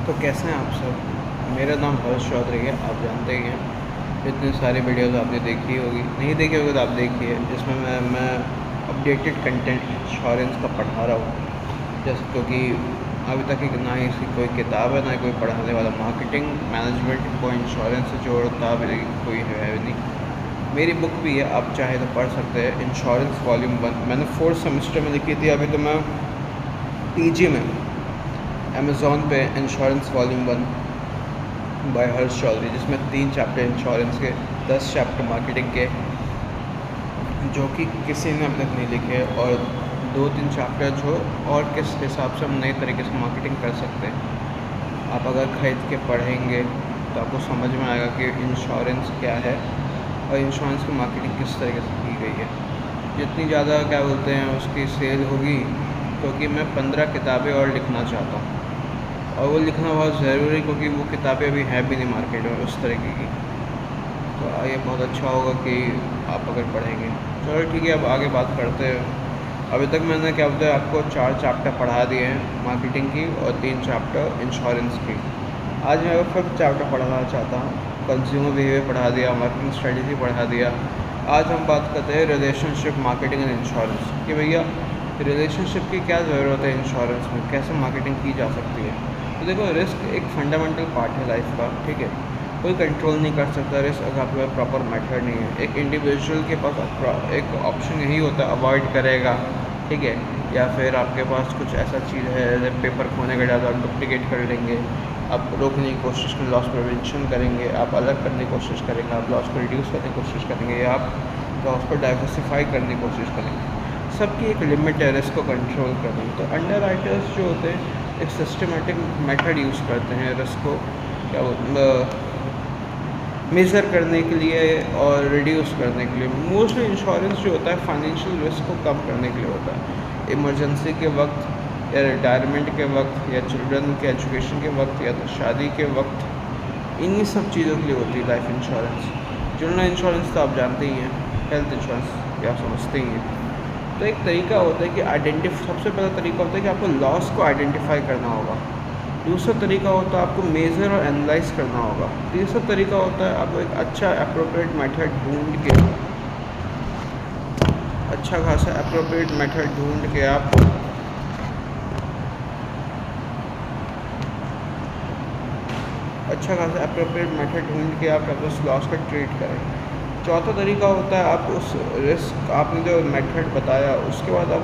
तो कैसे हैं आप सब। मेरा नाम हर्ष चौधरी है, आप जानते ही हैं। इतनी सारी वीडियोज़ आपने देखी होगी, नहीं देखी होगी तो आप देखिए, जिसमें मैं अपडेटेड कंटेंट इंश्योरेंस का पढ़ा रहा हूँ। जैसे क्योंकि अभी तक एक ना ही इसकी कोई किताब है, ना ही कोई पढ़ाने वाला मार्केटिंग मैनेजमेंट को इंश्योरेंस से जोड़ता भी कोई है नहीं। मेरी बुक भी है, आप चाहे तो पढ़ सकते हैं, इंश्योरेंस वॉल्यूम 1। मैंने 4th सेमेस्टर में लिखी थी, अभी तो मैं पीजी में हूँ। अमेज़ॉन पे इंश्योरेंस वॉल्यूम 1 बाय हर्ष चौधरी, जिसमें 3 चैप्टर इंश्योरेंस के, 10 चैप्टर मार्केटिंग के, जो कि किसी ने अब तक नहीं लिखे, और 2-3 चैप्टर जो और किस हिसाब से हम नए तरीके से मार्केटिंग कर सकते हैं। आप अगर ख़रीद के पढ़ेंगे तो आपको समझ में आएगा कि इंश्योरेंस क्या है और इंश्योरेंस की मार्केटिंग किस तरीके से की गई है। जितनी ज़्यादा क्या बोलते हैं उसकी सेल होगी, क्योंकि मैं 15 किताबें और लिखना चाहता हूँ, और वो लिखना बहुत ज़रूरी, क्योंकि वो किताबें अभी हैं भी नहीं मार्केट में उस तरीके की। तो ये बहुत अच्छा होगा कि आप अगर पढ़ेंगे। चलो ठीक है, अब आगे बात करते हैं। अभी तक मैंने क्या बोलते हैं आपको 4 चैप्टर पढ़ा दिए हैं मार्केटिंग की, और 3 चैप्टर इंश्योरेंस की। आज मैं 5th चैप्टर पढ़ाना चाहता हूँ। कंज्यूमर बिहेवियर पढ़ा दिया, मार्केटिंग स्ट्रेटजी पढ़ा दिया। आज हम बात करते हैं रिलेशनशिप मार्केटिंग एंड इंश्योरेंस, कि भैया रिलेशनशिप की क्या ज़रूरत है इंश्योरेंस में, कैसे मार्केटिंग की जा सकती है। तो देखो, रिस्क एक फंडामेंटल पार्ट है लाइफ का, ठीक है। कोई कंट्रोल नहीं कर सकता रिस्क अगर आपके पास प्रॉपर मेथड नहीं है। एक इंडिविजुअल के पास एक ऑप्शन यही होता है, अवॉइड करेगा, ठीक है, या फिर आपके पास कुछ ऐसा चीज़ है जैसे पेपर खोने का ज़्यादा, आप डुप्लीकेट कर लेंगे, आप रोकने की कोशिश करें, लॉस प्रिवेंशन करेंगे, आप अलग करने की कोशिश करेंगे, आप लॉस को रिड्यूस करने की कोशिश करेंगे, या आप लॉस को डाइवर्सिफाई करने की कोशिश करेंगे। सबकी एक लिमिट है रिस्क को कंट्रोल करने में। तो अंडर राइटर्स जो होते हैं एक सिस्टमेटिक मेथड यूज़ करते हैं रिस्क को क्या मेज़र करने के लिए और रिड्यूस करने के लिए। मोस्टली इंश्योरेंस जो होता है फाइनेंशियल रिस्क को कम करने के लिए होता है। इमरजेंसी के वक्त, या रिटायरमेंट के वक्त, या चिल्ड्रन के एजुकेशन के वक्त, या तो शादी के वक्त, इन्हीं सब चीज़ों के लिए होती है लाइफ इंश्योरेंस। जनरल इंश्योरेंस तो आप जानते ही हैं, हेल्थ इंश्योरेंस भी आप समझते ही हैं। तो एक तरीका होता है कि सबसे पहला तरीका होता है कि आपको लॉस को आइडेंटिफाई करना होगा। दूसरा तरीका होता है आपको मेज़र और एनालाइज करना होगा। तीसरा तरीका होता है आपको एक अच्छा अप्रोप्रिएट मेथड ढूंढ के, अच्छा खासा अप्रोप्रिएट मेथड ढूंढ के आप उस लॉस को ट्रीट करें। चौथा तरीका होता है आप उस रिस्क, आपने जो मेथड बताया उसके बाद आप